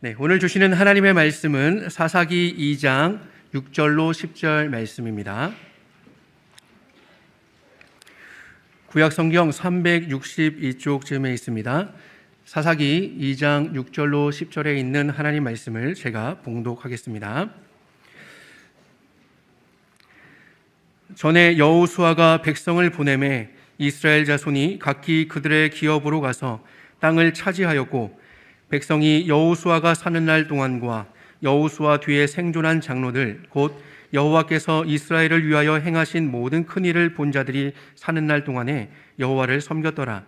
네, 오늘 주시는 하나님의 말씀은 사사기 2장 6절로 10절 말씀입니다. 구약성경 362쪽쯤에 있습니다. 사사기 2장 6절로 10절에 있는 하나님 말씀을 제가 봉독하겠습니다. 전에 여호수아가 백성을 보내매 이스라엘 자손이 각기 그들의 기업으로 가서 땅을 차지하였고, 백성이 여호수아가 사는 날 동안과 여호수아 뒤에 생존한 장로들 곧 여호와께서 이스라엘을 위하여 행하신 모든 큰 일을 본 자들이 사는 날 동안에 여호와를 섬겼더라.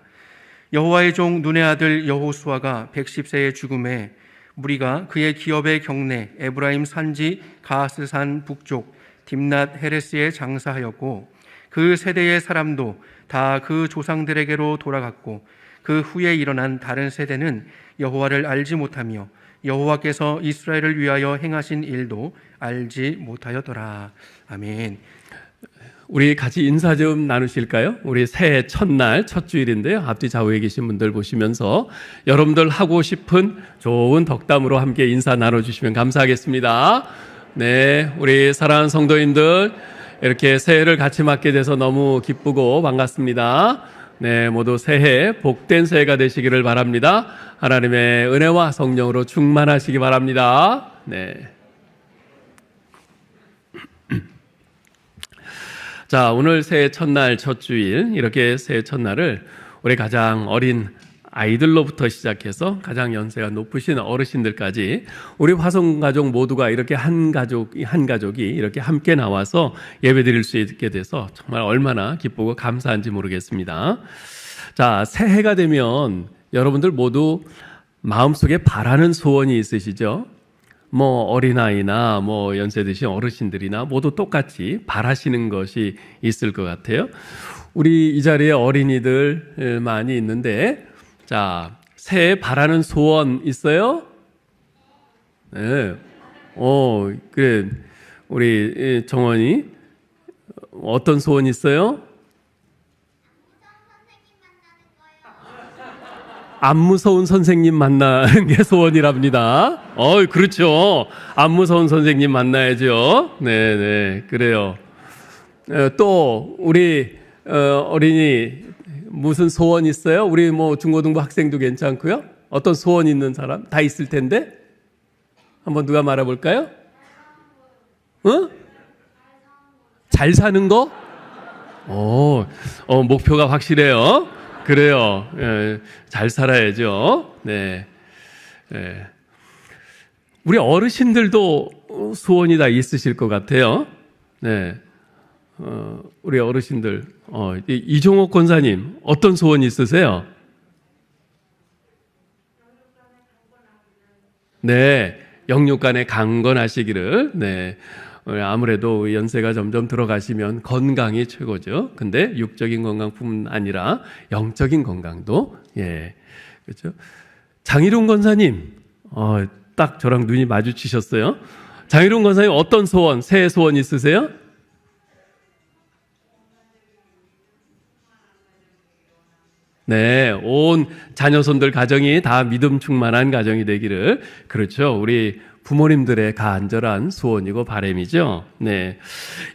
여호와의 종 눈의 아들 여호수아가 110세의 죽음에 무리가 그의 기업의 경내 에브라임 산지 가스산 북쪽 딥낫 헤레스에 장사하였고, 그 세대의 사람도 다 그 조상들에게로 돌아갔고, 그 후에 일어난 다른 세대는 여호와를 알지 못하며 여호와께서 이스라엘을 위하여 행하신 일도 알지 못하였더라. 아멘. 우리 같이 인사 좀 나누실까요? 우리 새해 첫날 첫 주일인데요. 앞뒤 좌우에 계신 분들 보시면서 여러분들 하고 싶은 좋은 덕담으로 함께 인사 나눠주시면 감사하겠습니다. 네, 우리 사랑하는 성도님들 이렇게 새해를 같이 맞게 돼서 너무 기쁘고 반갑습니다. 네, 모두 새해 복된 새해가 되시기를 바랍니다. 하나님의 은혜와 성령으로 충만하시기 바랍니다. 네. 자, 오늘 새해 첫날 첫 주일, 이렇게 새해 첫날을 우리 가장 어린 아이들로부터 시작해서 가장 연세가 높으신 어르신들까지 우리 화성가족 모두가 이렇게 한 가족이 이렇게 함께 나와서 예배드릴 수 있게 돼서 정말 얼마나 기쁘고 감사한지 모르겠습니다. 자, 새해가 되면 여러분들 모두 마음속에 바라는 소원이 있으시죠? 뭐 어린아이나 뭐 연세 드신 어르신들이나 모두 똑같이 바라시는 것이 있을 것 같아요. 우리 이 자리에 어린이들 많이 있는데, 자, 새해 바라는 소원 있어요? 네. 그래. 우리 정원이 어떤 소원 있어요? 안 무서운 선생님 만나는 게 소원이랍니다. 그렇죠. 안 무서운 선생님 만나야죠. 네, 그래요. 또 우리 어린이 무슨 소원 있어요? 우리 뭐 중고등부 학생도 괜찮고요. 어떤 소원 있는 사람 다 있을 텐데 한번 누가 말해볼까요? 잘 사는 거? 목표가 확실해요. 그래요. 잘 살아야죠. 네. 우리 어르신들도 소원이 다 있으실 것 같아요. 네. 우리 어르신들, 이종옥 권사님, 어떤 소원 있으세요? 네. 영육간에 강건하시기를. 네. 아무래도 연세가 점점 들어가시면 건강이 최고죠. 근데 육적인 건강뿐만 아니라 영적인 건강도, 그렇죠. 장희룡 권사님, 딱 저랑 눈이 마주치셨어요. 장희룡 권사님 어떤 소원, 새해 소원 있으세요? 네, 온 자녀손들 가정이 다 믿음 충만한 가정이 되기를. 그렇죠. 우리 부모님들의 간절한 소원이고 바람이죠. 네.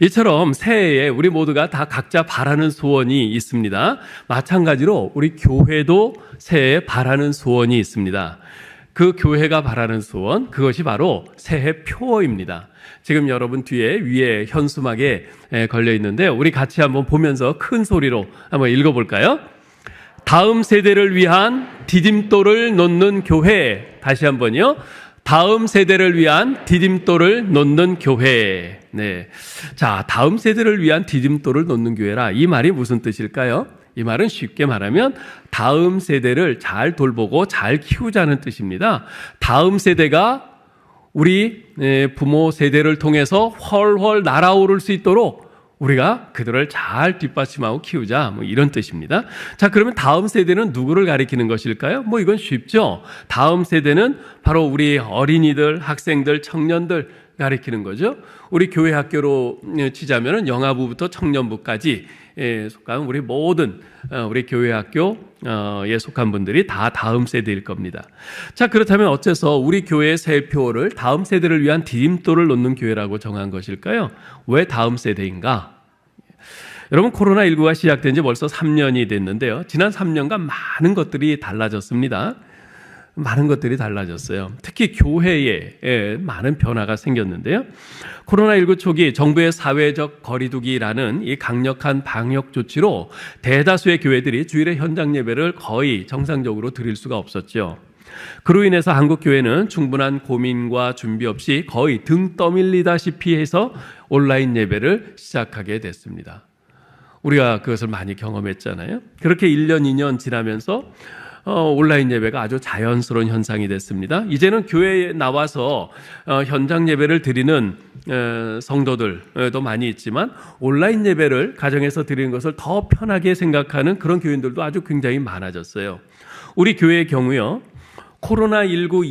이처럼 새해에 우리 모두가 다 각자 바라는 소원이 있습니다. 마찬가지로 우리 교회도 새해에 바라는 소원이 있습니다. 그 교회가 바라는 소원, 그것이 바로 새해 표어입니다. 지금 여러분 뒤에 위에 현수막에 걸려 있는데 우리 같이 한번 보면서 큰 소리로 한번 읽어볼까요? 다음 세대를 위한 디딤돌을 놓는 교회. 다시 한번요. 다음 세대를 위한 디딤돌을 놓는 교회. 네. 자, 다음 세대를 위한 디딤돌을 놓는 교회라. 이 말이 무슨 뜻일까요? 이 말은 쉽게 말하면 다음 세대를 잘 돌보고 잘 키우자는 뜻입니다. 다음 세대가 우리 부모 세대를 통해서 훨훨 날아오를 수 있도록 우리가 그들을 잘 뒷받침하고 키우자, 뭐 이런 뜻입니다. 자, 그러면 다음 세대는 누구를 가리키는 것일까요? 이건 쉽죠. 다음 세대는 바로 우리 어린이들, 학생들, 청년들, 가리키는 거죠. 우리 교회 학교로 치자면은 영아부부터 청년부까지 속한 우리 모든 우리 교회 학교에 속한 분들이 다 다음 세대일 겁니다. 자, 그렇다면 어째서 우리 교회의 세표를 다음 세대를 위한 디딤돌을 놓는 교회라고 정한 것일까요? 왜 다음 세대인가? 여러분, 코로나19가 시작된 지 벌써 3년이 됐는데요. 지난 3년간 많은 것들이 달라졌습니다. 많은 것들이 달라졌어요. 특히 교회에 많은 변화가 생겼는데요. 코로나19 초기 정부의 사회적 거리두기라는 이 강력한 방역 조치로 대다수의 교회들이 주일에 현장 예배를 거의 정상적으로 드릴 수가 없었죠. 그로 인해서 한국 교회는 충분한 고민과 준비 없이 거의 등 떠밀리다시피 해서 온라인 예배를 시작하게 됐습니다. 우리가 그것을 많이 경험했잖아요. 그렇게 1년, 2년 지나면서 온라인 예배가 아주 자연스러운 현상이 됐습니다. 이제는 교회에 나와서 현장 예배를 드리는 성도들도 많이 있지만 온라인 예배를 가정에서 드리는 것을 더 편하게 생각하는 그런 교인들도 아주 굉장히 많아졌어요. 우리 교회의 경우요, 코로나19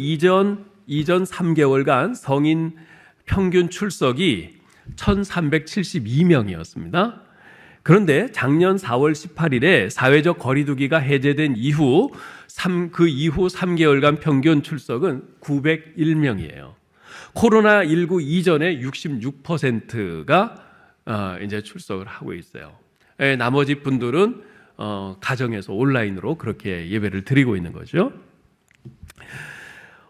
이전 3개월간 성인 평균 출석이 1372명이었습니다. 그런데 작년 4월 18일에 사회적 거리두기가 해제된 이후 그 이후 3개월간 평균 출석은 901명이에요. 코로나19 이전에 66%가 이제 출석을 하고 있어요. 나머지 분들은 가정에서 온라인으로 그렇게 예배를 드리고 있는 거죠.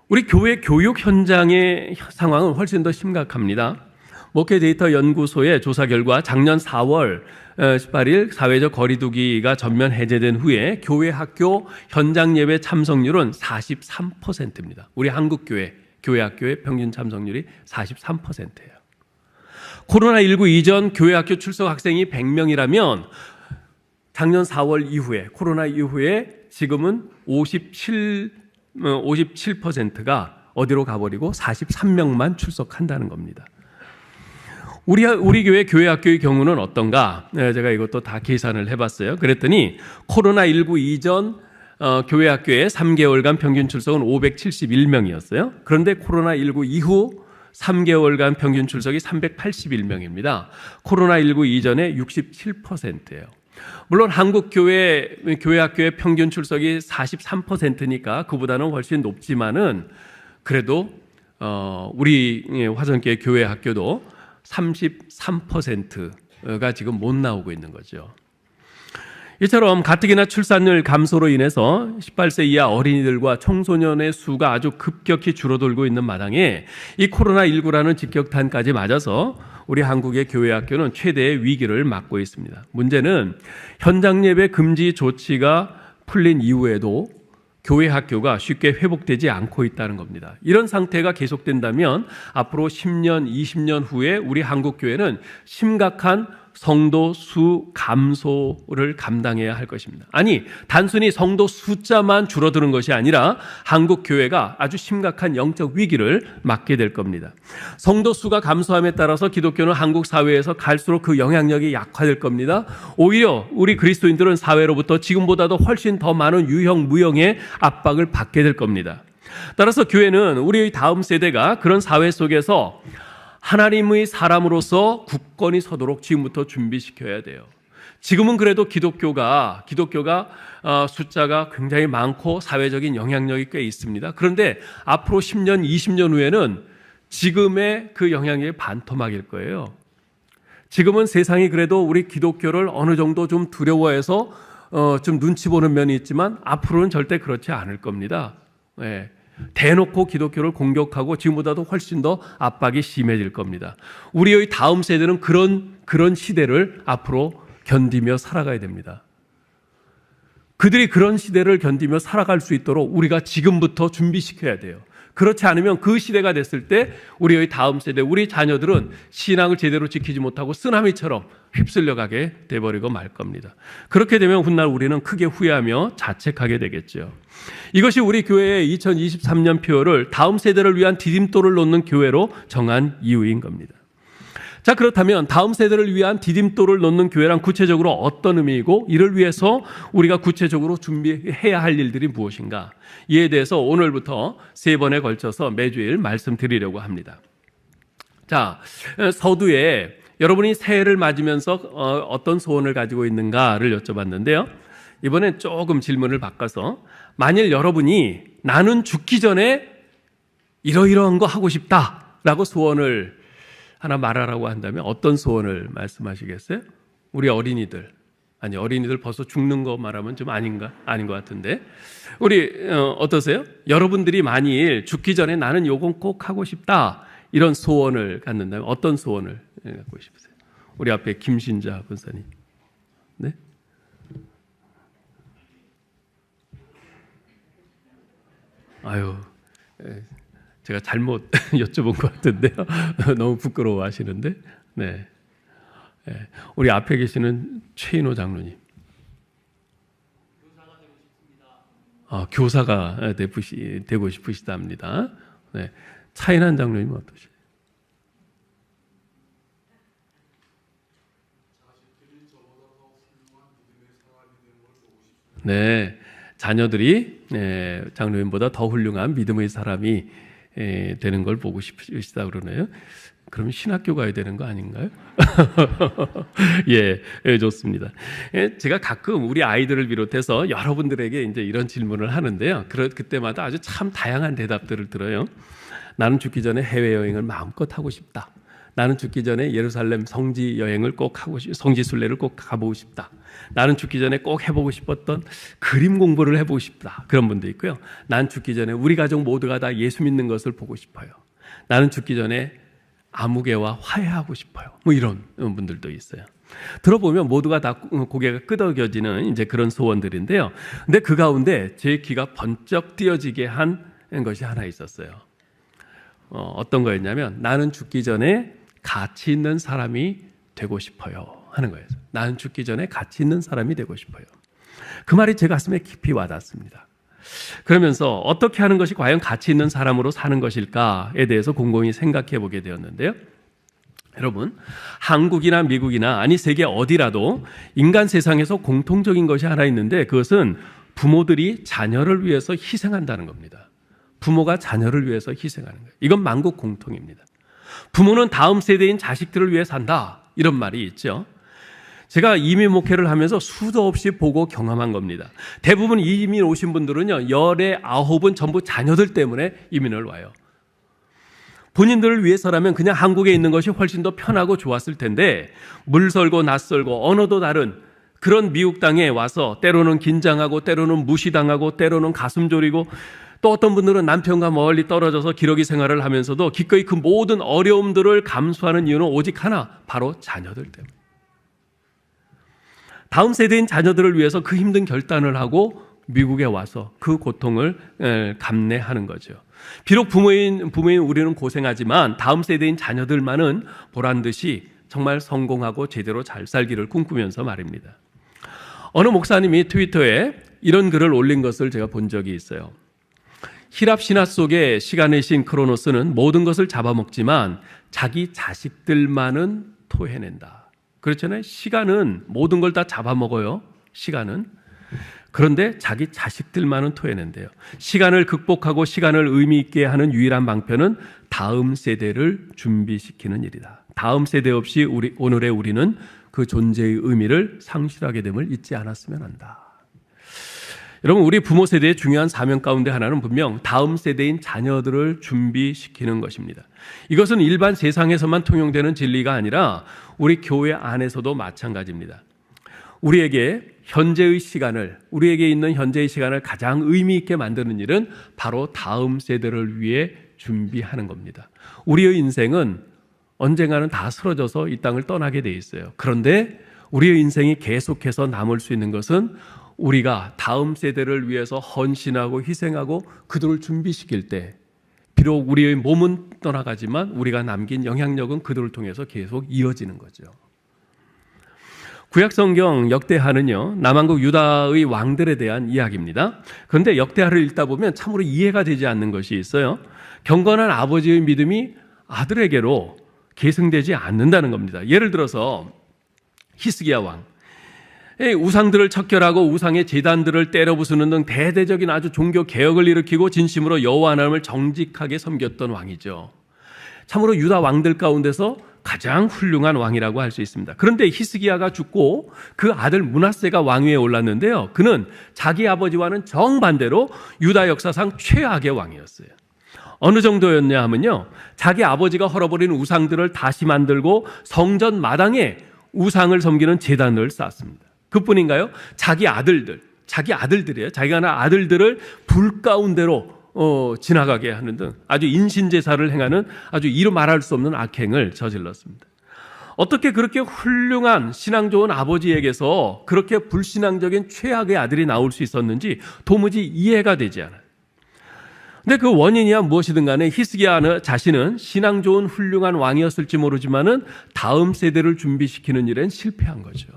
우리 교회 교육 현장의 상황은 훨씬 더 심각합니다. 목회 데이터 연구소의 조사 결과 작년 4월 18일 사회적 거리두기가 전면 해제된 후에 교회 학교 현장 예배 참석률은 43%입니다. 우리 한국 교회 학교의 평균 참석률이 43%예요. 코로나19 이전 교회 학교 출석 학생이 100명이라면 작년 4월 이후에 코로나 이후에 지금은 57%가 어디로 가버리고 43명만 출석한다는 겁니다. 우리 교회 학교의 경우는 어떤가? 제가 이것도 다 계산을 해봤어요. 그랬더니 코로나19 이전 교회 학교의 3개월간 평균 출석은 571명이었어요. 그런데 코로나19 이후 3개월간 평균 출석이 381명입니다. 코로나19 이전에 67%예요. 물론 한국 교회 학교의 평균 출석이 43%니까 그보다는 훨씬 높지만은 그래도 우리 화성교회 교회 학교도 33%가 지금 못 나오고 있는 거죠. 이처럼 가뜩이나 출산율 감소로 인해서 18세 이하 어린이들과 청소년의 수가 아주 급격히 줄어들고 있는 마당에 이 코로나19라는 직격탄까지 맞아서 우리 한국의 교회 학교는 최대의 위기를 맞고 있습니다. 문제는 현장 예배 금지 조치가 풀린 이후에도 교회 학교가 쉽게 회복되지 않고 있다는 겁니다. 이런 상태가 계속된다면 앞으로 10년, 20년 후에 우리 한국 교회는 심각한 성도 수 감소를 감당해야 할 것입니다. 아니, 단순히 성도 숫자만 줄어드는 것이 아니라 한국 교회가 아주 심각한 영적 위기를 맞게 될 겁니다. 성도 수가 감소함에 따라서 기독교는 한국 사회에서 갈수록 그 영향력이 약화될 겁니다. 오히려 우리 그리스도인들은 사회로부터 지금보다도 훨씬 더 많은 유형, 무형의 압박을 받게 될 겁니다. 따라서 교회는 우리의 다음 세대가 그런 사회 속에서 하나님의 사람으로서 굳건히 서도록 지금부터 준비시켜야 돼요. 지금은 그래도 기독교가 숫자가 굉장히 많고 사회적인 영향력이 꽤 있습니다. 그런데 앞으로 10년, 20년 후에는 지금의 그 영향력이 반토막일 거예요. 지금은 세상이 그래도 우리 기독교를 어느 정도 좀 두려워해서 좀 눈치 보는 면이 있지만 앞으로는 절대 그렇지 않을 겁니다. 네. 대놓고 기독교를 공격하고 지금보다도 훨씬 더 압박이 심해질 겁니다. 우리의 다음 세대는 그런 시대를 앞으로 견디며 살아가야 됩니다. 그들이 그런 시대를 견디며 살아갈 수 있도록 우리가 지금부터 준비시켜야 돼요. 그렇지 않으면 그 시대가 됐을 때 우리의 다음 세대, 우리 자녀들은 신앙을 제대로 지키지 못하고 쓰나미처럼 휩쓸려가게 돼버리고 말 겁니다. 그렇게 되면 훗날 우리는 크게 후회하며 자책하게 되겠죠. 이것이 우리 교회의 2023년 표를 다음 세대를 위한 디딤돌을 놓는 교회로 정한 이유인 겁니다. 자, 그렇다면 다음 세대를 위한 디딤돌을 놓는 교회란 구체적으로 어떤 의미이고 이를 위해서 우리가 구체적으로 준비해야 할 일들이 무엇인가? 이에 대해서 오늘부터 3번에 걸쳐서 매주일 말씀드리려고 합니다. 자, 서두에 여러분이 새해를 맞으면서 어떤 소원을 가지고 있는가를 여쭤봤는데요. 이번엔 조금 질문을 바꿔서 만일 여러분이 나는 죽기 전에 이러이러한 거 하고 싶다라고 소원을 하나 말하라고 한다면 어떤 소원을 말씀하시겠어요? 우리 어린이들. 아니, 어린이들 벌써 죽는 거 말하면 좀 아닌 것 같은데. 우리 어떠세요? 여러분들이 만일 죽기 전에 나는 요건 꼭 하고 싶다 이런 소원을 갖는다면 어떤 소원을 갖고 싶으세요? 우리 앞에 김신자 권사님. 네? 아유, 제가 잘못 여쭤본 것 같은데요. 너무 부끄러워하시는데. 네. 우리 앞에 계시는 최인호 장로님. 교사가 되고 싶으시답니다. 네. 차인한 장로님은 어떠세요? 네, 자녀들이 장로님보다 더 훌륭한 믿음의 사람이 되는 걸 보고 싶으시다 그러네요. 그러면 신학교 가야 되는 거 아닌가요? 예, 좋습니다. 제가 가끔 우리 아이들을 비롯해서 여러분들에게 이제 이런 질문을 하는데요. 그때마다 아주 참 다양한 대답들을 들어요. 나는 죽기 전에 해외 여행을 마음껏 하고 싶다. 나는 죽기 전에 예루살렘 성지 여행을 꼭 하고 성지 순례를 꼭 가보고 싶다. 나는 죽기 전에 꼭 해보고 싶었던 그림 공부를 해보고 싶다. 그런 분도 있고요. 난 죽기 전에 우리 가족 모두가 다 예수 믿는 것을 보고 싶어요. 나는 죽기 전에 아무개와 화해하고 싶어요. 뭐 이런 분들도 있어요. 들어보면 모두가 다 고개가 끄덕여지는 이제 그런 소원들인데요. 근데 그 가운데 제 귀가 번쩍 띄어지게 한 것이 하나 있었어요. 어떤 거였냐면 나는 죽기 전에 가치 있는 사람이 되고 싶어요 하는 거예요. 나는 죽기 전에 가치 있는 사람이 되고 싶어요. 그 말이 제 가슴에 깊이 와닿습니다. 그러면서 어떻게 하는 것이 과연 가치 있는 사람으로 사는 것일까에 대해서 곰곰이 생각해 보게 되었는데요. 여러분, 한국이나 미국이나 아니 세계 어디라도 인간 세상에서 공통적인 것이 하나 있는데 그것은 부모들이 자녀를 위해서 희생한다는 겁니다. 부모가 자녀를 위해서 희생하는 거예요. 이건 만국 공통입니다. 부모는 다음 세대인 자식들을 위해 산다 이런 말이 있죠. 제가 이민 목회를 하면서 수도 없이 보고 경험한 겁니다. 대부분 이민 오신 분들은요, 19은 전부 자녀들 때문에 이민을 와요. 본인들을 위해서라면 그냥 한국에 있는 것이 훨씬 더 편하고 좋았을 텐데 물설고 낯설고 언어도 다른 그런 미국 땅에 와서 때로는 긴장하고 때로는 무시당하고 때로는 가슴 졸이고 또 어떤 분들은 남편과 멀리 떨어져서 기러기 생활을 하면서도 기꺼이 그 모든 어려움들을 감수하는 이유는 오직 하나, 바로 자녀들 때문에. 다음 세대인 자녀들을 위해서 그 힘든 결단을 하고 미국에 와서 그 고통을 감내하는 거죠. 비록 부모인 우리는 고생하지만 다음 세대인 자녀들만은 보란듯이 정말 성공하고 제대로 잘 살기를 꿈꾸면서 말입니다. 어느 목사님이 트위터에 이런 글을 올린 것을 제가 본 적이 있어요. 히랍 신화 속의 시간의 신 크로노스는 모든 것을 잡아먹지만 자기 자식들만은 토해낸다. 그렇잖아요. 시간은 모든 걸 다 잡아먹어요. 시간은. 그런데 자기 자식들만은 토해낸대요. 시간을 극복하고 시간을 의미 있게 하는 유일한 방편은 다음 세대를 준비시키는 일이다. 다음 세대 없이 오늘의 우리는 그 존재의 의미를 상실하게 됨을 잊지 않았으면 한다. 여러분, 우리 부모 세대의 중요한 사명 가운데 하나는 분명 다음 세대인 자녀들을 준비시키는 것입니다. 이것은 일반 세상에서만 통용되는 진리가 아니라 우리 교회 안에서도 마찬가지입니다. 우리에게 있는 현재의 시간을 가장 의미 있게 만드는 일은 바로 다음 세대를 위해 준비하는 겁니다. 우리의 인생은 언젠가는 다 쓰러져서 이 땅을 떠나게 돼 있어요. 그런데 우리의 인생이 계속해서 남을 수 있는 것은 우리가 다음 세대를 위해서 헌신하고 희생하고 그들을 준비시킬 때 비록 우리의 몸은 떠나가지만 우리가 남긴 영향력은 그들을 통해서 계속 이어지는 거죠. 구약성경 역대하는요, 남한국 유다의 왕들에 대한 이야기입니다. 그런데 역대하를 읽다 보면 참으로 이해가 되지 않는 것이 있어요. 경건한 아버지의 믿음이 아들에게로 계승되지 않는다는 겁니다. 예를 들어서 히스기야 왕, 우상들을 척결하고 우상의 제단들을 때려 부수는 등 대대적인 아주 종교 개혁을 일으키고 진심으로 여호와 하나님을 정직하게 섬겼던 왕이죠. 참으로 유다 왕들 가운데서 가장 훌륭한 왕이라고 할 수 있습니다. 그런데 히스기야가 죽고 그 아들 므낫세가 왕위에 올랐는데요. 그는 자기 아버지와는 정반대로 유다 역사상 최악의 왕이었어요. 어느 정도였냐 하면요, 자기 아버지가 헐어버린 우상들을 다시 만들고 성전 마당에 우상을 섬기는 제단을 쌓았습니다. 그뿐인가요? 자기 아들들이에요. 자기가 낳은 아들들을 불 가운데로 지나가게 하는 등 아주 인신제사를 행하는 아주 이루 말할 수 없는 악행을 저질렀습니다. 어떻게 그렇게 훌륭한 신앙 좋은 아버지에게서 그렇게 불신앙적인 최악의 아들이 나올 수 있었는지 도무지 이해가 되지 않아요. 근데 그 원인이야 무엇이든 간에 히스기야 자신은 신앙 좋은 훌륭한 왕이었을지 모르지만은 다음 세대를 준비시키는 일엔 실패한 거죠.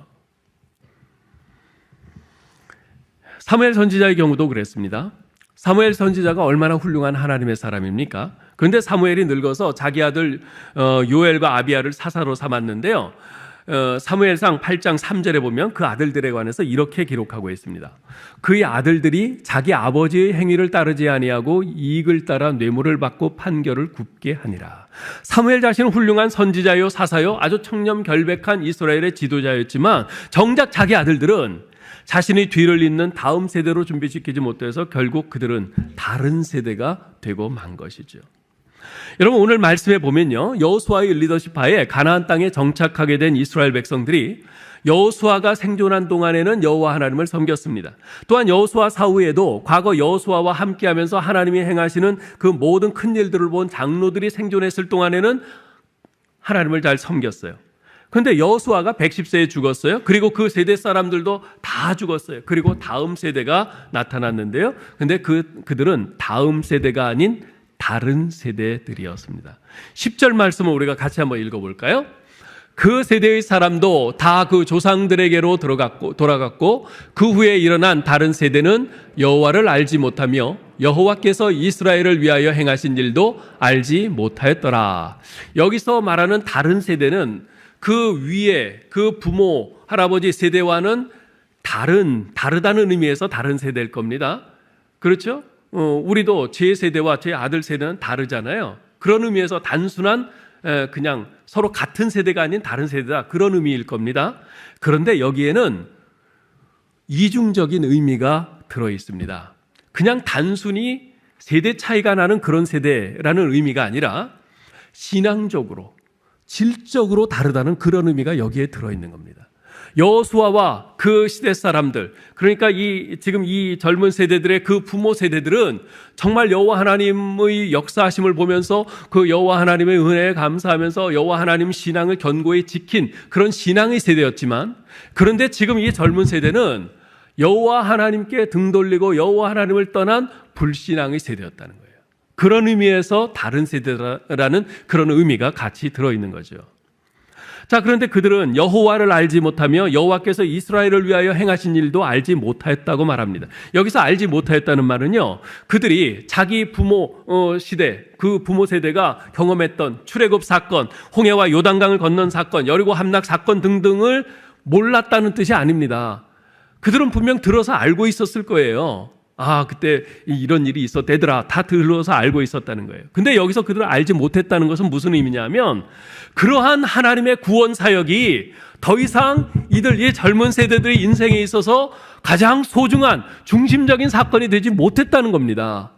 사무엘 선지자의 경우도 그랬습니다. 사무엘 선지자가 얼마나 훌륭한 하나님의 사람입니까? 그런데 사무엘이 늙어서 자기 아들 요엘과 아비야를 사사로 삼았는데요. 사무엘상 8장 3절에 보면 그 아들들에 관해서 이렇게 기록하고 있습니다. 그의 아들들이 자기 아버지의 행위를 따르지 아니하고 이익을 따라 뇌물을 받고 판결을 굽게 하니라. 사무엘 자신은 훌륭한 선지자요 사사요 아주 청렴결백한 이스라엘의 지도자였지만 정작 자기 아들들은 자신이 뒤를 잇는 다음 세대로 준비시키지 못해서 결국 그들은 다른 세대가 되고 만 것이죠. 여러분, 오늘 말씀에 보면요, 여호수아의 리더십 하에 가나안 땅에 정착하게 된 이스라엘 백성들이 여호수아가 생존한 동안에는 여호와 하나님을 섬겼습니다. 또한 여호수아 사후에도 과거 여호수아와 함께하면서 하나님이 행하시는 그 모든 큰 일들을 본 장로들이 생존했을 동안에는 하나님을 잘 섬겼어요. 그런데 여호수아가 110세에 죽었어요. 그리고 그 세대 사람들도 다 죽었어요. 그리고 다음 세대가 나타났는데요. 근데 그들은 다음 세대가 아닌 다른 세대들이었습니다. 10절 말씀을 우리가 같이 한번 읽어볼까요? 그 세대의 사람도 다 그 조상들에게로 돌아갔고 그 후에 일어난 다른 세대는 여호와를 알지 못하며 여호와께서 이스라엘을 위하여 행하신 일도 알지 못하였더라. 여기서 말하는 다른 세대는 그 위에 그 부모, 할아버지 세대와는 다르다는 의미에서 다른 세대일 겁니다. 그렇죠? 우리도 제 세대와 제 아들 세대는 다르잖아요. 그런 의미에서 단순한 그냥 서로 같은 세대가 아닌 다른 세대다, 그런 의미일 겁니다. 그런데 여기에는 이중적인 의미가 들어 있습니다. 그냥 단순히 세대 차이가 나는 그런 세대라는 의미가 아니라 신앙적으로, 질적으로 다르다는 그런 의미가 여기에 들어있는 겁니다. 여호수아와 그 시대 사람들, 그러니까 지금 이 젊은 세대들의 그 부모 세대들은 정말 여호와 하나님의 역사하심을 보면서 그 여호와 하나님의 은혜에 감사하면서 여호와 하나님 신앙을 견고히 지킨 그런 신앙의 세대였지만, 그런데 지금 이 젊은 세대는 여호와 하나님께 등 돌리고 여호와 하나님을 떠난 불신앙의 세대였다는 거예요. 그런 의미에서 다른 세대라는 그런 의미가 같이 들어있는 거죠. 자, 그런데 그들은 여호와를 알지 못하며 여호와께서 이스라엘을 위하여 행하신 일도 알지 못하였다고 말합니다. 여기서 알지 못하였다는 말은요, 그들이 자기 부모 시대, 그 부모 세대가 경험했던 출애굽 사건, 홍해와 요단강을 건넌 사건, 여리고 함락 사건 등등을 몰랐다는 뜻이 아닙니다. 그들은 분명 들어서 알고 있었을 거예요. 아, 그때 이런 일이 있었대더라, 다 들어서 알고 있었다는 거예요. 근데 여기서 그들을 알지 못했다는 것은 무슨 의미냐면, 그러한 하나님의 구원 사역이 더 이상 이 젊은 세대들의 인생에 있어서 가장 소중한 중심적인 사건이 되지 못했다는 겁니다.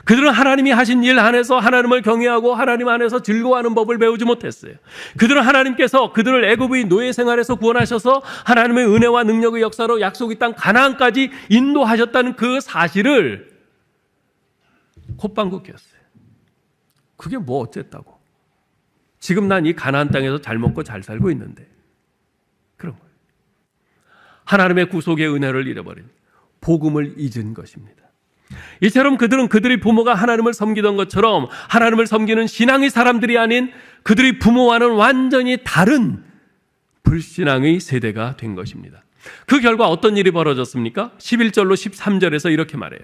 그들은 하나님이 하신 일 안에서 하나님을 경외하고 하나님 안에서 즐거워하는 법을 배우지 못했어요. 그들은 하나님께서 그들을 애굽의 노예 생활에서 구원하셔서 하나님의 은혜와 능력의 역사로 약속의 땅 가나안까지 인도하셨다는 그 사실을 콧방귀 뀌었어요. 그게 뭐 어쨌다고. 지금 난 이 가나안 땅에서 잘 먹고 잘 살고 있는데, 그런 거예요. 하나님의 구속의 은혜를 잃어버린, 복음을 잊은 것입니다. 이처럼 그들은 그들의 부모가 하나님을 섬기던 것처럼 하나님을 섬기는 신앙의 사람들이 아닌 그들의 부모와는 완전히 다른 불신앙의 세대가 된 것입니다. 그 결과 어떤 일이 벌어졌습니까? 11절로 13절에서 이렇게 말해요.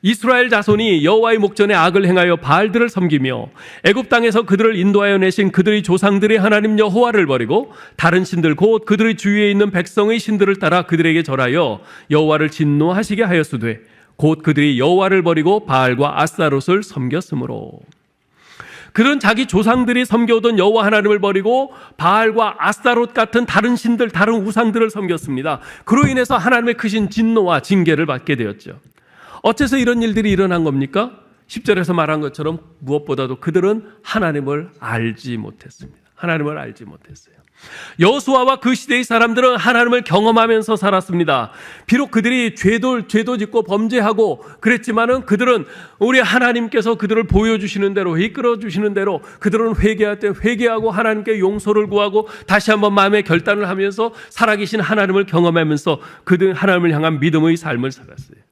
이스라엘 자손이 여호와의 목전에 악을 행하여 바알들을 섬기며 애굽 땅에서 그들을 인도하여 내신 그들의 조상들의 하나님 여호와를 버리고 다른 신들 곧 그들의 주위에 있는 백성의 신들을 따라 그들에게 절하여 여호와를 진노하시게 하였으되 곧 그들이 여호와를 버리고 바알과 아스타롯을 섬겼으므로. 그들은 자기 조상들이 섬겨오던 여호와 하나님을 버리고 바알과 아스타롯 같은 다른 신들, 다른 우상들을 섬겼습니다. 그로 인해서 하나님의 크신 진노와 징계를 받게 되었죠. 어째서 이런 일들이 일어난 겁니까? 10절에서 말한 것처럼 무엇보다도 그들은 하나님을 알지 못했습니다. 하나님을 알지 못했어요. 여호수아와 그 시대의 사람들은 하나님을 경험하면서 살았습니다. 비록 그들이 죄도 짓고 범죄하고 그랬지만은 그들은 우리 하나님께서 그들을 보여주시는 대로, 이끌어 주시는 대로 그들은 회개할 때 회개하고 하나님께 용서를 구하고 다시 한번 마음의 결단을 하면서 살아계신 하나님을 경험하면서 그들 하나님을 향한 믿음의 삶을 살았어요.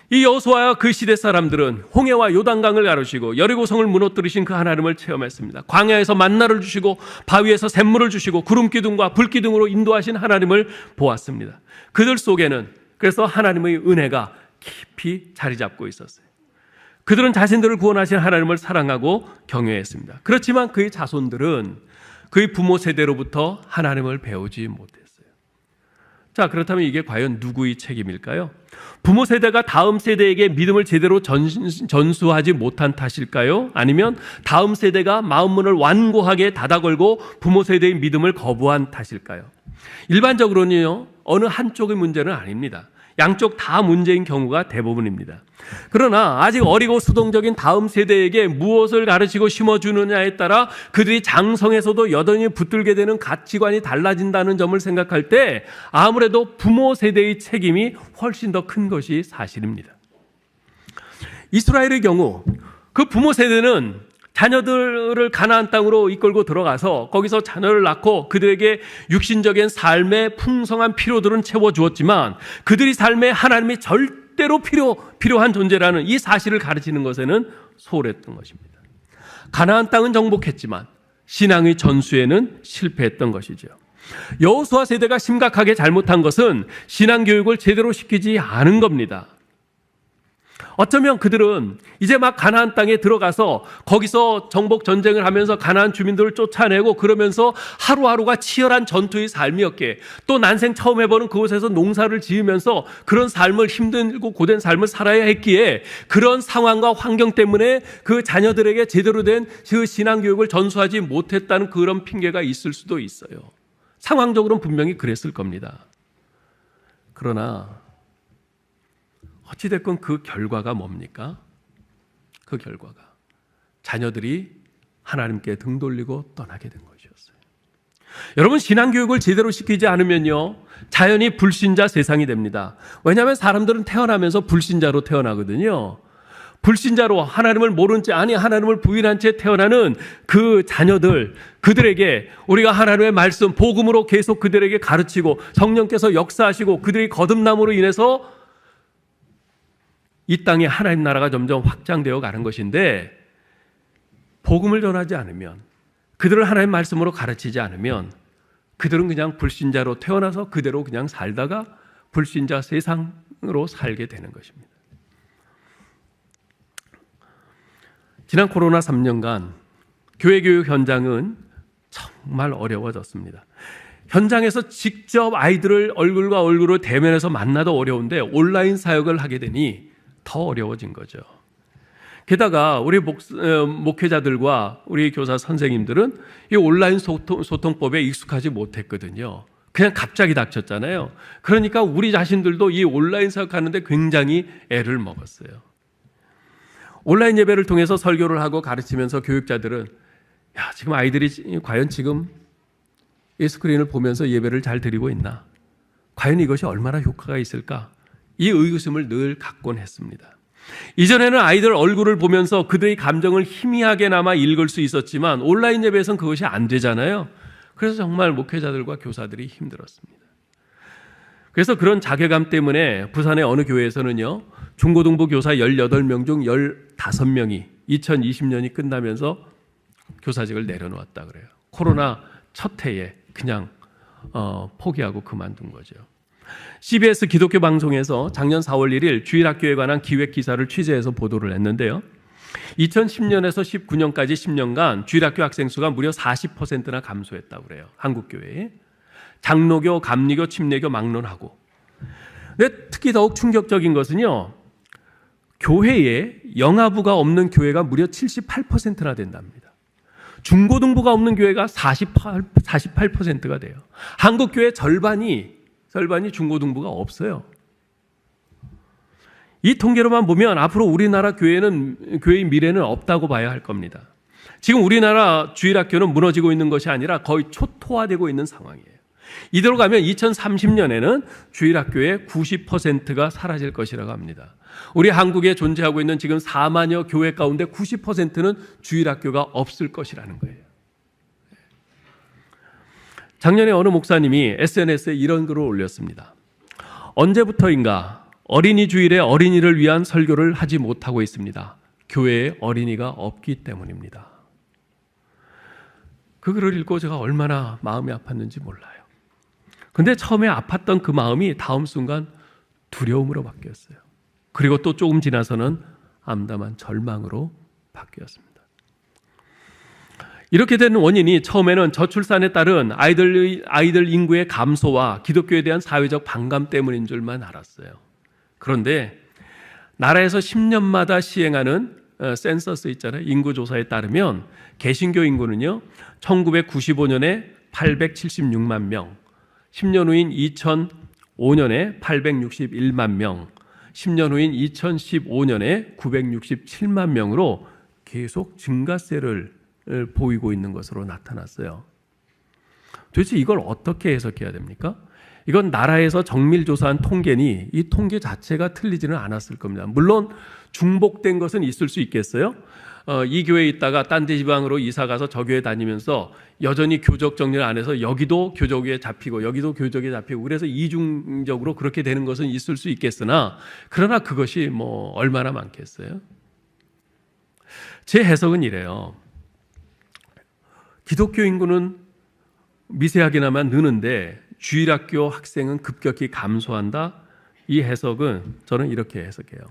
이 여호수아와 그 시대 사람들은 홍해와 요단강을 가르시고 여리고성을 무너뜨리신 그 하나님을 체험했습니다. 광야에서 만나를 주시고 바위에서 샘물을 주시고 구름기둥과 불기둥으로 인도하신 하나님을 보았습니다. 그들 속에는 그래서 하나님의 은혜가 깊이 자리 잡고 있었어요. 그들은 자신들을 구원하신 하나님을 사랑하고 경외했습니다. 그렇지만 그의 자손들은 그의 부모 세대로부터 하나님을 배우지 못했어요. 자, 그렇다면 이게 과연 누구의 책임일까요? 부모 세대가 다음 세대에게 믿음을 제대로 전수하지 못한 탓일까요? 아니면 다음 세대가 마음문을 완고하게 닫아걸고 부모 세대의 믿음을 거부한 탓일까요? 일반적으로는요, 어느 한쪽의 문제는 아닙니다. 양쪽 다 문제인 경우가 대부분입니다. 그러나 아직 어리고 수동적인 다음 세대에게 무엇을 가르치고 심어주느냐에 따라 그들이 장성에서도 여전히 붙들게 되는 가치관이 달라진다는 점을 생각할 때 아무래도 부모 세대의 책임이 훨씬 더 큰 것이 사실입니다. 이스라엘의 경우 그 부모 세대는 자녀들을 가나안 땅으로 이끌고 들어가서 거기서 자녀를 낳고 그들에게 육신적인 삶의 풍성한 필요들은 채워주었지만 그들이 삶에 하나님이 절대로 필요한 존재라는 이 사실을 가르치는 것에는 소홀했던 것입니다. 가나안 땅은 정복했지만 신앙의 전수에는 실패했던 것이죠. 여호수아 세대가 심각하게 잘못한 것은 신앙 교육을 제대로 시키지 않은 겁니다. 어쩌면 그들은 이제 막 가나안 땅에 들어가서 거기서 정복 전쟁을 하면서 가나안 주민들을 쫓아내고 그러면서 하루하루가 치열한 전투의 삶이었기에 또 난생 처음 해보는 그곳에서 농사를 지으면서 그런 삶을 힘들고 고된 삶을 살아야 했기에 그런 상황과 환경 때문에 그 자녀들에게 제대로 된 그 신앙교육을 전수하지 못했다는 그런 핑계가 있을 수도 있어요. 상황적으로는 분명히 그랬을 겁니다. 그러나 어찌됐건 그 결과가 뭡니까? 그 결과가 자녀들이 하나님께 등 돌리고 떠나게 된 것이었어요. 여러분, 신앙교육을 제대로 시키지 않으면요 자연히 불신자 세상이 됩니다. 왜냐하면 사람들은 태어나면서 불신자로 태어나거든요. 불신자로 하나님을 모른 채, 아니 하나님을 부인한 채 태어나는 그 자녀들, 그들에게 우리가 하나님의 말씀, 복음으로 계속 그들에게 가르치고 성령께서 역사하시고 그들이 거듭남으로 인해서 이 땅에 하나님 나라가 점점 확장되어 가는 것인데 복음을 전하지 않으면, 그들을 하나님의 말씀으로 가르치지 않으면 그들은 그냥 불신자로 태어나서 그대로 그냥 살다가 불신자 세상으로 살게 되는 것입니다. 지난 코로나 3년간 교회 교육 현장은 정말 어려워졌습니다. 현장에서 직접 아이들을 얼굴과 얼굴을 대면해서 만나도 어려운데 온라인 사역을 하게 되니 더 어려워진 거죠. 게다가 우리 목회자들과 우리 교사 선생님들은 이 온라인 소통법에 익숙하지 못했거든요. 그냥 갑자기 닥쳤잖아요. 그러니까 우리 자신들도 이 온라인 사역하는데 굉장히 애를 먹었어요. 온라인 예배를 통해서 설교를 하고 가르치면서 교육자들은 지금 아이들이 과연 지금 이 스크린을 보면서 예배를 잘 드리고 있나? 과연 이것이 얼마나 효과가 있을까? 이 의구심을 늘 갖곤 했습니다. 이전에는 아이들 얼굴을 보면서 그들의 감정을 희미하게나마 읽을 수 있었지만 온라인 예배에서는 그것이 안 되잖아요. 그래서 정말 목회자들과 교사들이 힘들었습니다. 그래서 그런 자괴감 때문에 부산의 어느 교회에서는요, 중고등부 교사 18명 중 15명이 2020년이 끝나면서 교사직을 내려놓았다 그래요. 코로나 첫 해에 그냥 포기하고 그만둔 거죠. CBS 기독교 방송에서 작년 4월 1일 주일학교에 관한 기획 기사를 취재해서 보도를 했는데요. 2010년에서 19년까지 10년간 주일학교 학생 수가 무려 40%나 감소했다고 그래요. 한국교회에. 장로교, 감리교, 침례교 막론하고. 근데 특히 더욱 충격적인 것은요, 교회에 영아부가 없는 교회가 무려 78%나 된답니다. 중고등부가 없는 교회가 48%가 돼요. 한국 교회 절반이 중고등부가 없어요. 이 통계로만 보면 앞으로 우리나라 교회의 미래는 없다고 봐야 할 겁니다. 지금 우리나라 주일학교는 무너지고 있는 것이 아니라 거의 초토화되고 있는 상황이에요. 이대로 가면 2030년에는 주일학교의 90%가 사라질 것이라고 합니다. 우리 한국에 존재하고 있는 지금 4만여 교회 가운데 90%는 주일학교가 없을 것이라는 거예요. 작년에 어느 목사님이 SNS에 이런 글을 올렸습니다. 언제부터인가 어린이 주일에 어린이를 위한 설교를 하지 못하고 있습니다. 교회에 어린이가 없기 때문입니다. 그 글을 읽고 제가 얼마나 마음이 아팠는지 몰라요. 근데 처음에 아팠던 그 마음이 다음 순간 두려움으로 바뀌었어요. 그리고 또 조금 지나서는 암담한 절망으로 바뀌었습니다. 이렇게 된 원인이 처음에는 저출산에 따른 아이들 인구의 감소와 기독교에 대한 사회적 반감 때문인 줄만 알았어요. 그런데 나라에서 10년마다 시행하는 센서스 있잖아요. 인구조사에 따르면 개신교 인구는요. 1995년에 876만 명, 10년 후인 2005년에 861만 명, 10년 후인 2015년에 967만 명으로 계속 증가세를 보이고 있는 것으로 나타났어요. 도대체 이걸 어떻게 해석해야 됩니까? 이건 나라에서 정밀조사한 통계니 이 통계 자체가 틀리지는 않았을 겁니다. 물론 중복된 것은 있을 수 있겠어요. 이 교회에 있다가 딴 데 지방으로 이사 가서 저 교회 다니면서 여전히 교적 정리를 안 해서 여기도 교적에 잡히고 여기도 교적에 잡히고 그래서 이중적으로 그렇게 되는 것은 있을 수 있겠으나 그러나 그것이 얼마나 많겠어요? 제 해석은 이래요. 기독교 인구는 미세하게나마 느는데 주일학교 학생은 급격히 감소한다. 이 해석은 저는 이렇게 해석해요.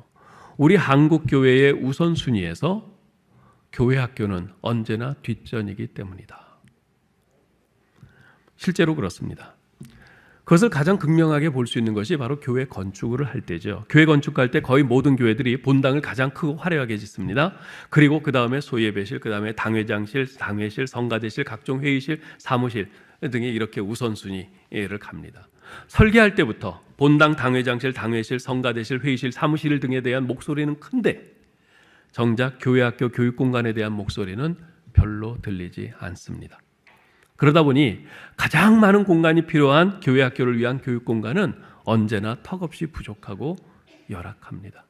우리 한국 교회의 우선순위에서 교회 학교는 언제나 뒷전이기 때문이다. 실제로 그렇습니다. 그것을 가장 극명하게 볼 수 있는 것이 바로 교회 건축을 할 때죠. 교회 건축할 때 거의 모든 교회들이 본당을 가장 크고 화려하게 짓습니다. 그리고 그 다음에 소예배실, 그 다음에 당회장실, 당회실, 성가대실, 각종 회의실, 사무실 등에 이렇게 우선순위를 갑니다. 설계할 때부터 본당, 당회장실, 당회실, 성가대실, 회의실, 사무실 등에 대한 목소리는 큰데 정작 교회학교 교육공간에 대한 목소리는 별로 들리지 않습니다. 그러다 보니 가장 많은 공간이 필요한 교회학교를 위한 교육공간은 언제나 턱없이 부족하고 열악합니다.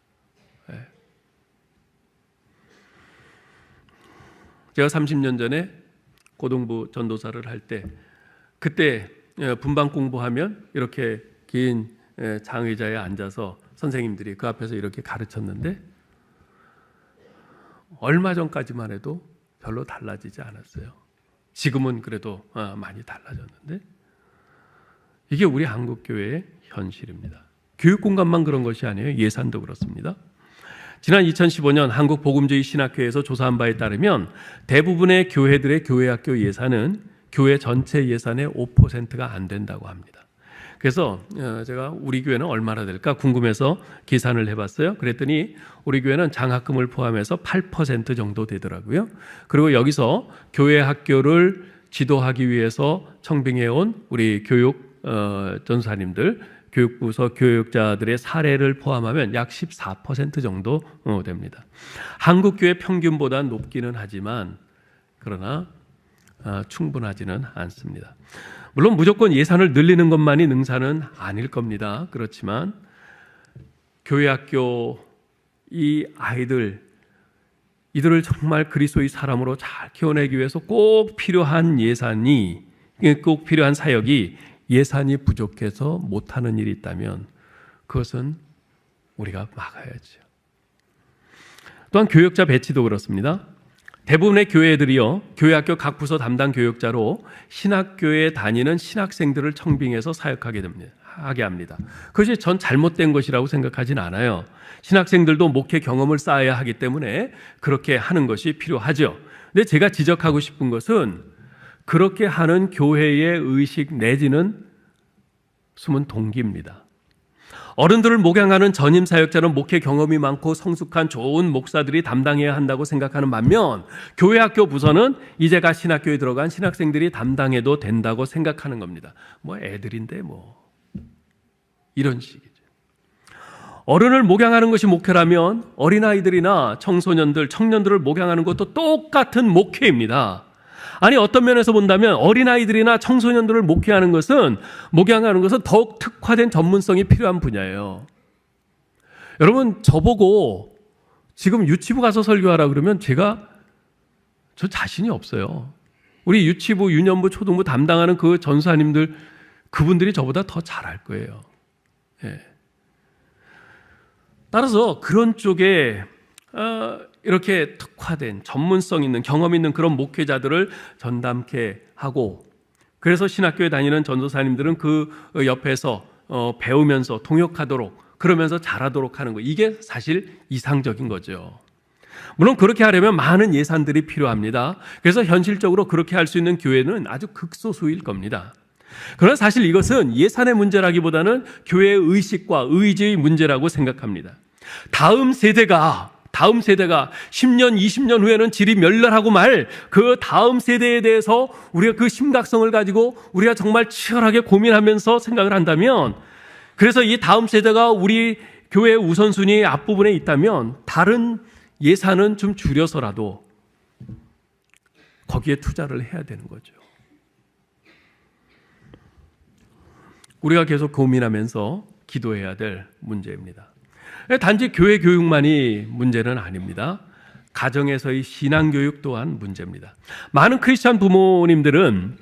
제가 30년 전에 고등부 전도사를 할 때 그때 분방 공부하면 이렇게 긴 장의자에 앉아서 선생님들이 그 앞에서 이렇게 가르쳤는데 얼마 전까지만 해도 별로 달라지지 않았어요. 지금은 그래도 많이 달라졌는데 이게 우리 한국교회의 현실입니다. 교육공간만 그런 것이 아니에요. 예산도 그렇습니다. 지난 2015년 한국복음주의 신학회에서 조사한 바에 따르면 대부분의 교회들의 교회학교 예산은 교회 전체 예산의 5%가 안 된다고 합니다. 그래서 제가 우리 교회는 얼마나 될까 궁금해서 계산을 해봤어요. 그랬더니 우리 교회는 장학금을 포함해서 8% 정도 되더라고요. 그리고 여기서 교회 학교를 지도하기 위해서 청빙해온 우리 교육 전사님들, 교육부서 교육자들의 사례를 포함하면 약 14% 정도 됩니다. 한국 교회 평균보다 높기는 하지만 그러나 충분하지는 않습니다. 물론 무조건 예산을 늘리는 것만이 능사는 아닐 겁니다. 그렇지만 교회학교 이 아이들 이들을 정말 그리스도의 사람으로 잘 키워내기 위해서 꼭 필요한 예산이 꼭 필요한 사역이 예산이 부족해서 못하는 일이 있다면 그것은 우리가 막아야죠. 또한 교역자 배치도 그렇습니다. 대부분의 교회들이요, 교회학교 각 부서 담당 교역자로 신학교에 다니는 신학생들을 청빙해서 사역하게 합니다. 그것이 전 잘못된 것이라고 생각하진 않아요. 신학생들도 목회 경험을 쌓아야 하기 때문에 그렇게 하는 것이 필요하죠. 근데 제가 지적하고 싶은 것은 그렇게 하는 교회의 의식 내지는 숨은 동기입니다. 어른들을 목양하는 전임 사역자는 목회 경험이 많고 성숙한 좋은 목사들이 담당해야 한다고 생각하는 반면 교회 학교 부서는 이제가 신학교에 들어간 신학생들이 담당해도 된다고 생각하는 겁니다. 뭐 애들인데 뭐 이런 식이죠. 어른을 목양하는 것이 목회라면 어린아이들이나 청소년들, 청년들을 목양하는 것도 똑같은 목회입니다. 아니 어떤 면에서 본다면 어린아이들이나 청소년들을 목양하는 것은 더욱 특화된 전문성이 필요한 분야예요. 여러분 저보고 지금 유치부 가서 설교하라 그러면 저 자신이 없어요. 우리 유치부, 유년부, 초등부 담당하는 그 전사님들 그분들이 저보다 더 잘할 거예요. 예. 따라서 그런 쪽에 이렇게 특화된 전문성 있는 경험 있는 그런 목회자들을 전담케 하고 그래서 신학교에 다니는 전도사님들은 그 옆에서 배우면서 동역하도록 그러면서 잘하도록 하는 거 이게 사실 이상적인 거죠. 물론 그렇게 하려면 많은 예산들이 필요합니다. 그래서 현실적으로 그렇게 할 수 있는 교회는 아주 극소수일 겁니다. 그러나 사실 이것은 예산의 문제라기보다는 교회의 의식과 의지의 문제라고 생각합니다. 다음 세대가 10년, 20년 후에는 질이 멸렬하고 말 그 다음 세대에 대해서 우리가 그 심각성을 가지고 우리가 정말 치열하게 고민하면서 생각을 한다면 그래서 이 다음 세대가 우리 교회의 우선순위 앞부분에 있다면 다른 예산은 좀 줄여서라도 거기에 투자를 해야 되는 거죠. 우리가 계속 고민하면서 기도해야 될 문제입니다. 단지 교회 교육만이 문제는 아닙니다. 가정에서의 신앙교육 또한 문제입니다. 많은 크리스찬 부모님들은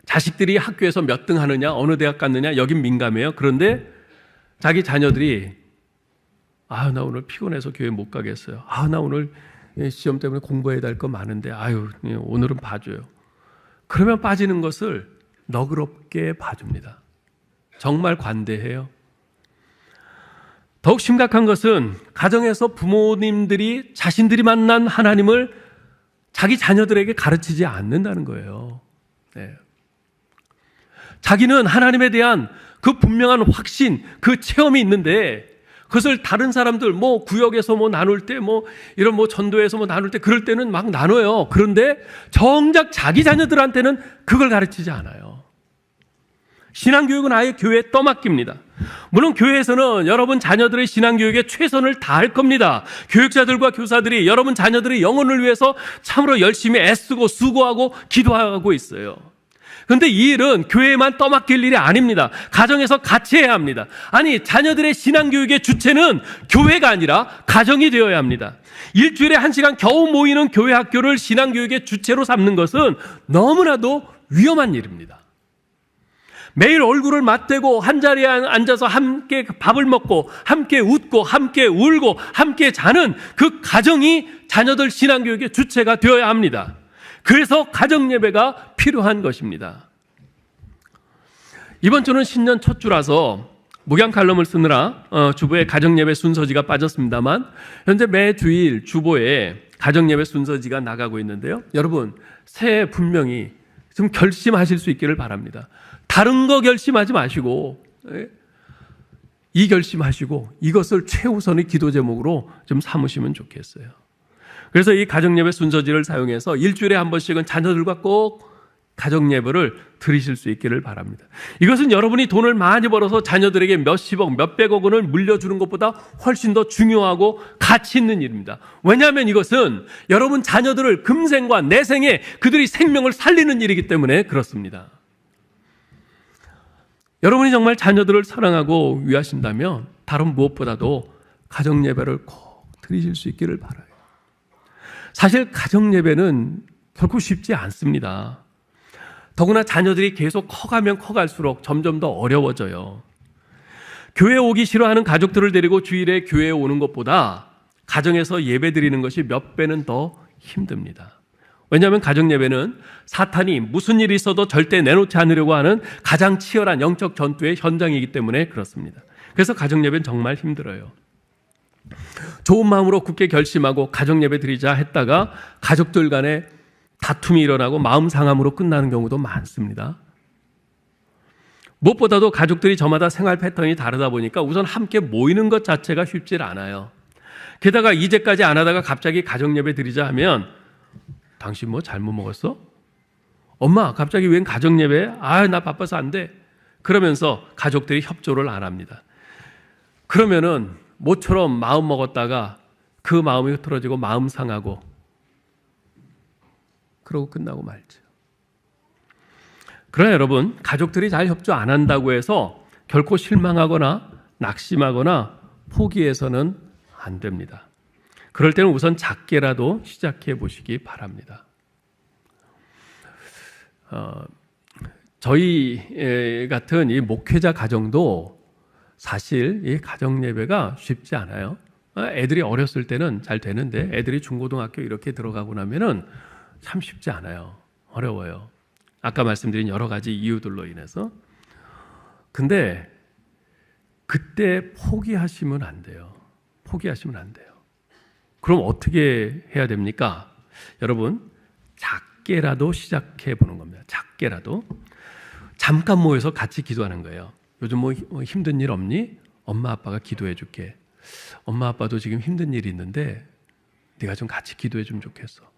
자식들이 학교에서 몇 등 하느냐, 어느 대학 갔느냐, 여긴 민감해요. 그런데 자기 자녀들이 나 오늘 피곤해서 교회 못 가겠어요. 나 오늘 시험 때문에 공부해야 될 거 많은데 오늘은 봐줘요. 그러면 빠지는 것을 너그럽게 봐줍니다. 정말 관대해요. 더욱 심각한 것은 가정에서 부모님들이 자신들이 만난 하나님을 자기 자녀들에게 가르치지 않는다는 거예요. 네. 자기는 하나님에 대한 그 분명한 확신, 그 체험이 있는데 그것을 다른 사람들 구역에서 나눌 때 이런 전도에서 나눌 때 그럴 때는 막 나눠요. 그런데 정작 자기 자녀들한테는 그걸 가르치지 않아요. 신앙교육은 아예 교회에 떠맡깁니다. 물론 교회에서는 여러분 자녀들의 신앙교육에 최선을 다할 겁니다. 교육자들과 교사들이 여러분 자녀들의 영혼을 위해서 참으로 열심히 애쓰고 수고하고 기도하고 있어요. 그런데 이 일은 교회에만 떠맡길 일이 아닙니다. 가정에서 같이 해야 합니다. 아니 자녀들의 신앙교육의 주체는 교회가 아니라 가정이 되어야 합니다. 일주일에 1시간 겨우 모이는 교회 학교를 신앙교육의 주체로 삼는 것은 너무나도 위험한 일입니다. 매일 얼굴을 맞대고 한자리에 앉아서 함께 밥을 먹고 함께 웃고 함께 울고 함께 자는 그 가정이 자녀들 신앙교육의 주체가 되어야 합니다. 그래서 가정예배가 필요한 것입니다. 이번 주는 신년 첫 주라서 목양 칼럼을 쓰느라 주보에 가정예배 순서지가 빠졌습니다만 현재 매 주일 주보에 가정예배 순서지가 나가고 있는데요. 여러분 새해 분명히 좀 결심하실 수 있기를 바랍니다. 다른 거 결심하지 마시고 이 결심하시고 이것을 최우선의 기도 제목으로 좀 삼으시면 좋겠어요. 그래서 이 가정예배 순서지를 사용해서 일주일에 한 번씩은 자녀들과 꼭 가정예배를 드리실 수 있기를 바랍니다. 이것은 여러분이 돈을 많이 벌어서 자녀들에게 몇십억, 몇백억 원을 물려주는 것보다 훨씬 더 중요하고 가치 있는 일입니다. 왜냐하면 이것은 여러분 자녀들을 금생과 내생에 그들의 생명을 살리는 일이기 때문에 그렇습니다. 여러분이 정말 자녀들을 사랑하고 위하신다면 다른 무엇보다도 가정예배를 꼭 드리실 수 있기를 바라요. 사실 가정예배는 결코 쉽지 않습니다. 더구나 자녀들이 계속 커가면 커갈수록 점점 더 어려워져요. 교회 오기 싫어하는 가족들을 데리고 주일에 교회에 오는 것보다 가정에서 예배 드리는 것이 몇 배는 더 힘듭니다. 왜냐하면 가정예배는 사탄이 무슨 일이 있어도 절대 내놓지 않으려고 하는 가장 치열한 영적 전투의 현장이기 때문에 그렇습니다. 그래서 가정예배는 정말 힘들어요. 좋은 마음으로 굳게 결심하고 가정예배 드리자 했다가 가족들 간에 다툼이 일어나고 마음 상함으로 끝나는 경우도 많습니다. 무엇보다도 가족들이 저마다 생활 패턴이 다르다 보니까 우선 함께 모이는 것 자체가 쉽지 않아요. 게다가 이제까지 안 하다가 갑자기 가정 예배 드리자 하면 당신 뭐 잘못 먹었어? 엄마 갑자기 웬 가정 예배? 나 바빠서 안 돼. 그러면서 가족들이 협조를 안 합니다. 그러면은 모처럼 마음 먹었다가 그 마음이 흐트러지고 마음 상하고 그러고 끝나고 말죠. 그러나 여러분, 가족들이 잘 협조 안 한다고 해서 결코 실망하거나 낙심하거나 포기해서는 안 됩니다. 그럴 때는 우선 작게라도 시작해 보시기 바랍니다. 저희 같은 이 목회자 가정도 사실 이 가정 예배가 쉽지 않아요. 애들이 어렸을 때는 잘 되는데 애들이 중고등학교 이렇게 들어가고 나면은 참 쉽지 않아요. 어려워요. 아까 말씀드린 여러 가지 이유들로 인해서. 근데 그때 포기하시면 안 돼요. 포기하시면 안 돼요. 그럼 어떻게 해야 됩니까? 여러분, 작게라도 시작해 보는 겁니다. 작게라도. 잠깐 모여서 같이 기도하는 거예요. 요즘 뭐 힘든 일 없니? 엄마 아빠가 기도해 줄게. 엄마 아빠도 지금 힘든 일이 있는데 네가 좀 같이 기도해 주면 좋겠어.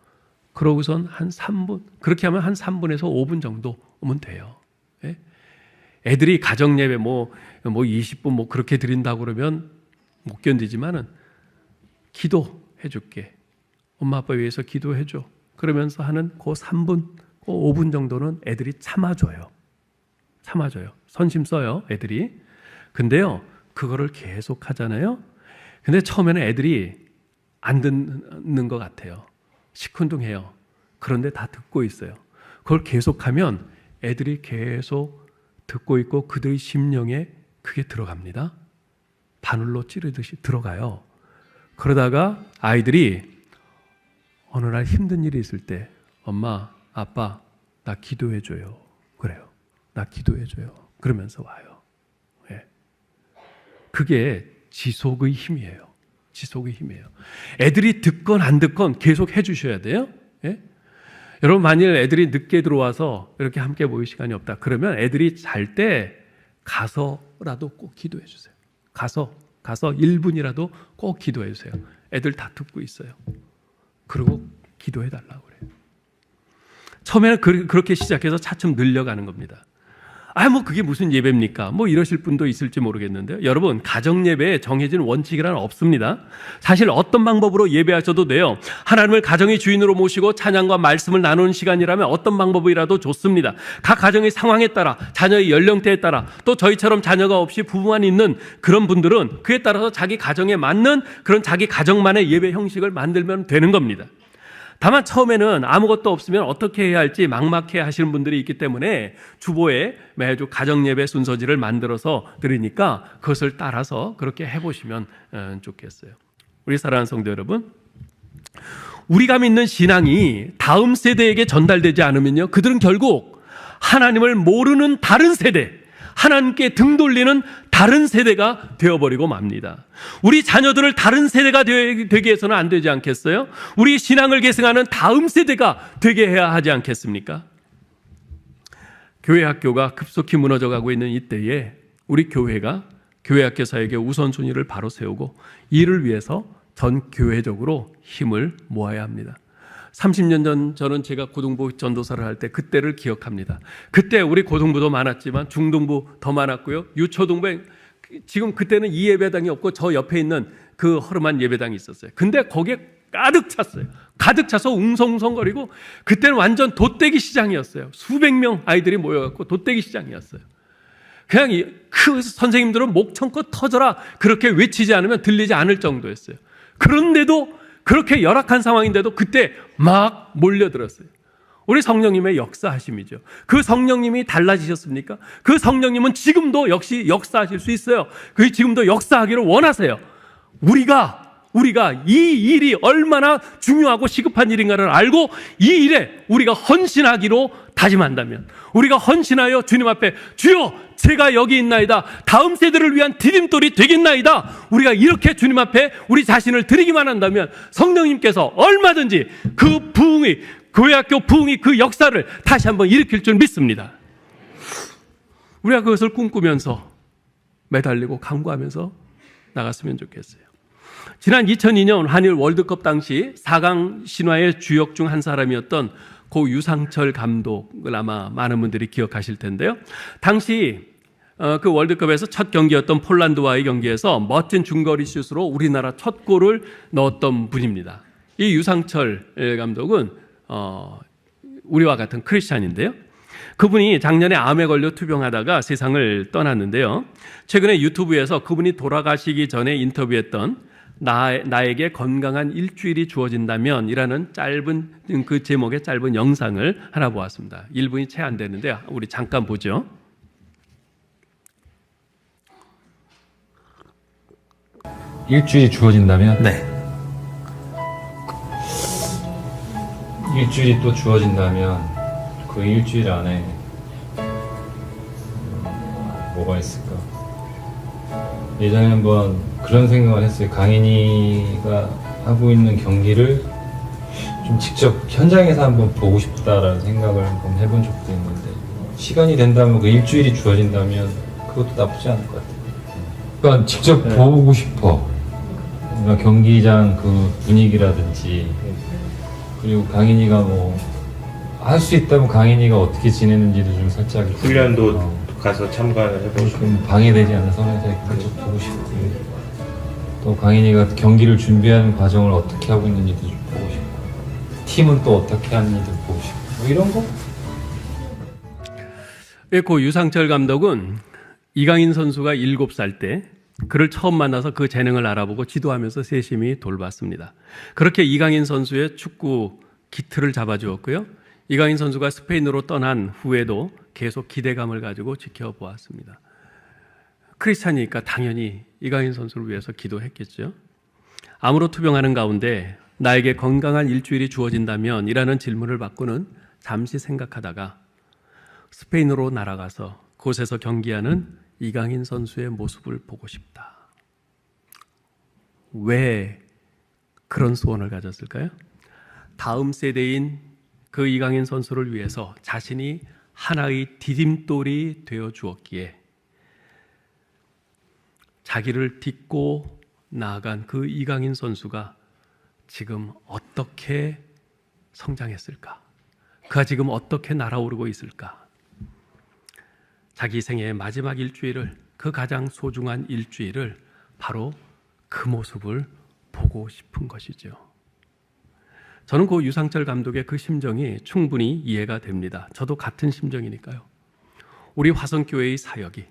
그러고선 한 3분, 그렇게 하면 한 3분에서 5분 정도 오면 돼요. 예? 애들이 가정 예배 뭐 20분 뭐 그렇게 드린다고 그러면 못 견디지만은 기도해 줄게. 엄마 아빠 위해서 기도해 줘. 그러면서 하는 그 3분, 그 5분 정도는 애들이 참아줘요. 참아줘요. 선심 써요, 애들이. 근데요, 그거를 계속 하잖아요. 근데 처음에는 애들이 안 듣는 것 같아요. 시큰둥해요. 그런데 다 듣고 있어요. 그걸 계속하면 애들이 계속 듣고 있고 그들의 심령에 그게 들어갑니다. 바늘로 찌르듯이 들어가요. 그러다가 아이들이 어느 날 힘든 일이 있을 때 엄마, 아빠, 나 기도해줘요. 그래요. 나 기도해줘요. 그러면서 와요. 예. 그게 지속의 힘이에요. 지속의 힘이에요. 애들이 듣건 안 듣건 계속 해주셔야 돼요. 예? 여러분, 만일 애들이 늦게 들어와서 이렇게 함께 모일 시간이 없다. 그러면 애들이 잘 때 가서라도 꼭 기도해 주세요. 가서 1분이라도 꼭 기도해 주세요. 애들 다 듣고 있어요. 그리고 기도해 달라고 그래요. 처음에는 그렇게 시작해서 차츰 늘려가는 겁니다. 뭐 그게 무슨 예배입니까? 뭐 이러실 분도 있을지 모르겠는데요. 여러분, 가정 예배에 정해진 원칙이란 없습니다. 사실 어떤 방법으로 예배하셔도 돼요. 하나님을 가정의 주인으로 모시고 찬양과 말씀을 나누는 시간이라면 어떤 방법이라도 좋습니다. 각 가정의 상황에 따라, 자녀의 연령대에 따라, 또 저희처럼 자녀가 없이 부부만 있는 그런 분들은 그에 따라서 자기 가정에 맞는 그런 자기 가정만의 예배 형식을 만들면 되는 겁니다. 다만 처음에는 아무것도 없으면 어떻게 해야 할지 막막해 하시는 분들이 있기 때문에 주보에 매주 가정예배 순서지를 만들어서 드리니까 그것을 따라서 그렇게 해보시면 좋겠어요. 우리 사랑하는 성도 여러분, 우리가 믿는 신앙이 다음 세대에게 전달되지 않으면요, 그들은 결국 하나님을 모르는 다른 세대, 하나님께 등 돌리는 다른 세대가 되어버리고 맙니다. 우리 자녀들을 다른 세대가 되게 해서는 안 되지 않겠어요? 우리 신앙을 계승하는 다음 세대가 되게 해야 하지 않겠습니까? 교회 학교가 급속히 무너져가고 있는 이때에 우리 교회가 교회 학교 사역의 우선순위를 바로 세우고 이를 위해서 전 교회적으로 힘을 모아야 합니다. 30년 전 저는 제가 고등부 전도사를 할 때 그때를 기억합니다. 그때 우리 고등부도 많았지만 중등부 더 많았고요. 유초등부, 지금 그때는 이 예배당이 없고 저 옆에 있는 그 허름한 예배당이 있었어요. 근데 거기에 가득 찼어요. 가득 차서 웅성웅성거리고 그때는 완전 돛대기 시장이었어요. 수백 명 아이들이 모여갖고 돛대기 시장이었어요. 그냥 그 선생님들은 목청껏 터져라 그렇게 외치지 않으면 들리지 않을 정도였어요. 그런데도 그렇게 열악한 상황인데도 그때 막 몰려들었어요. 우리 성령님의 역사하심이죠. 그 성령님이 달라지셨습니까? 그 성령님은 지금도 역시 역사하실 수 있어요. 그 지금도 역사하기를 원하세요. 우리가 이 일이 얼마나 중요하고 시급한 일인가를 알고 이 일에 우리가 헌신하기로 다짐한다면, 우리가 헌신하여 주님 앞에 주여 제가 여기 있나이다, 다음 세대를 위한 디딤돌이 되겠나이다, 우리가 이렇게 주님 앞에 우리 자신을 드리기만 한다면 성령님께서 얼마든지 그 부흥이, 교회학교 부흥이 그 역사를 다시 한번 일으킬 줄 믿습니다. 우리가 그것을 꿈꾸면서 매달리고 강구하면서 나갔으면 좋겠어요. 지난 2002년 한일 월드컵 당시 4강 신화의 주역 중 한 사람이었던 고 유상철 감독을 아마 많은 분들이 기억하실 텐데요. 당시 그 월드컵에서 첫 경기였던 폴란드와의 경기에서 멋진 중거리 슛으로 우리나라 첫 골을 넣었던 분입니다. 이 유상철 감독은 우리와 같은 크리스찬인데요. 그분이 작년에 암에 걸려 투병하다가 세상을 떠났는데요. 최근에 유튜브에서 그분이 돌아가시기 전에 인터뷰했던 나에게 건강한 일주일이 주어진다면 이라는 짧은 그 제목의 짧은 영상을 하나 보았습니다. 1분이 채 안 되는데 우리 잠깐 보죠. 일주일이 주어진다면? 네. 일주일이 또 주어진다면 그 일주일 안에 뭐가 있을까? 예전에 한번 그런 생각을 했어요. 강인이가 하고 있는 경기를 좀 직접 현장에서 한번 보고 싶다라는 생각을 한번 해본 적도 있는데, 시간이 된다면 그 일주일이 주어진다면 그것도 나쁘지 않을 것 같아요. 그러니까 직접 보고 싶어. 그러니까 경기장 그 분위기라든지, 그리고 강인이가 뭐 할 수 있다면 강인이가 어떻게 지내는지도 좀 살짝 훈련도 가서 참가를 해보시고 그럼 방해되지 않는 선에서 그쪽 보고 싶고, 또 강인이가 경기를 준비하는 과정을 어떻게 하고 있는지도 좀 보고 싶고, 팀은 또 어떻게 하는지도 보고 싶고, 뭐 이런 거? 고 유상철 감독은 이강인 선수가 7살 때 그를 처음 만나서 그 재능을 알아보고 지도하면서 세심히 돌봤습니다. 그렇게 이강인 선수의 축구 기틀을 잡아주었고요. 이강인 선수가 스페인으로 떠난 후에도 계속 기대감을 가지고 지켜보았습니다. 크리스찬이니까 당연히 이강인 선수를 위해서 기도했겠죠. 암으로 투병하는 가운데 나에게 건강한 일주일이 주어진다면 이라는 질문을 받고는 잠시 생각하다가 스페인으로 날아가서 그곳에서 경기하는 이강인 선수의 모습을 보고 싶다. 왜 그런 소원을 가졌을까요? 다음 세대인 그 이강인 선수를 위해서 자신이 하나의 디딤돌이 되어 주었기에 자기를 딛고 나아간 그 이강인 선수가 지금 어떻게 성장했을까? 그가 지금 어떻게 날아오르고 있을까? 자기 생애의 마지막 일주일을, 그 가장 소중한 일주일을 바로 그 모습을 보고 싶은 것이죠. 저는 그 유상철 감독의 그 심정이 충분히 이해가 됩니다. 저도 같은 심정이니까요. 우리 화성교회의 사역이,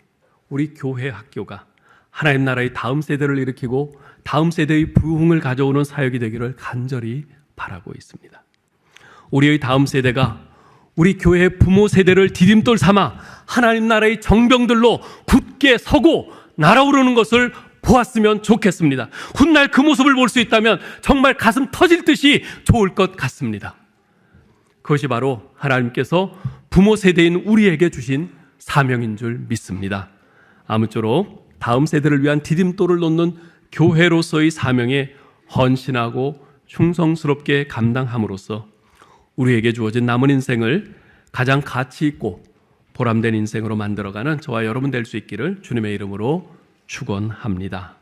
우리 교회 학교가 하나님 나라의 다음 세대를 일으키고 다음 세대의 부흥을 가져오는 사역이 되기를 간절히 바라고 있습니다. 우리의 다음 세대가 우리 교회의 부모 세대를 디딤돌 삼아 하나님 나라의 정병들로 굳게 서고 날아오르는 것을 보았으면 좋겠습니다. 훗날 그 모습을 볼 수 있다면 정말 가슴 터질 듯이 좋을 것 같습니다. 그것이 바로 하나님께서 부모 세대인 우리에게 주신 사명인 줄 믿습니다. 아무쪼록 다음 세대를 위한 디딤돌을 놓는 교회로서의 사명에 헌신하고 충성스럽게 감당함으로써 우리에게 주어진 남은 인생을 가장 가치 있고 보람된 인생으로 만들어가는 저와 여러분 될 수 있기를 주님의 이름으로 축원합니다.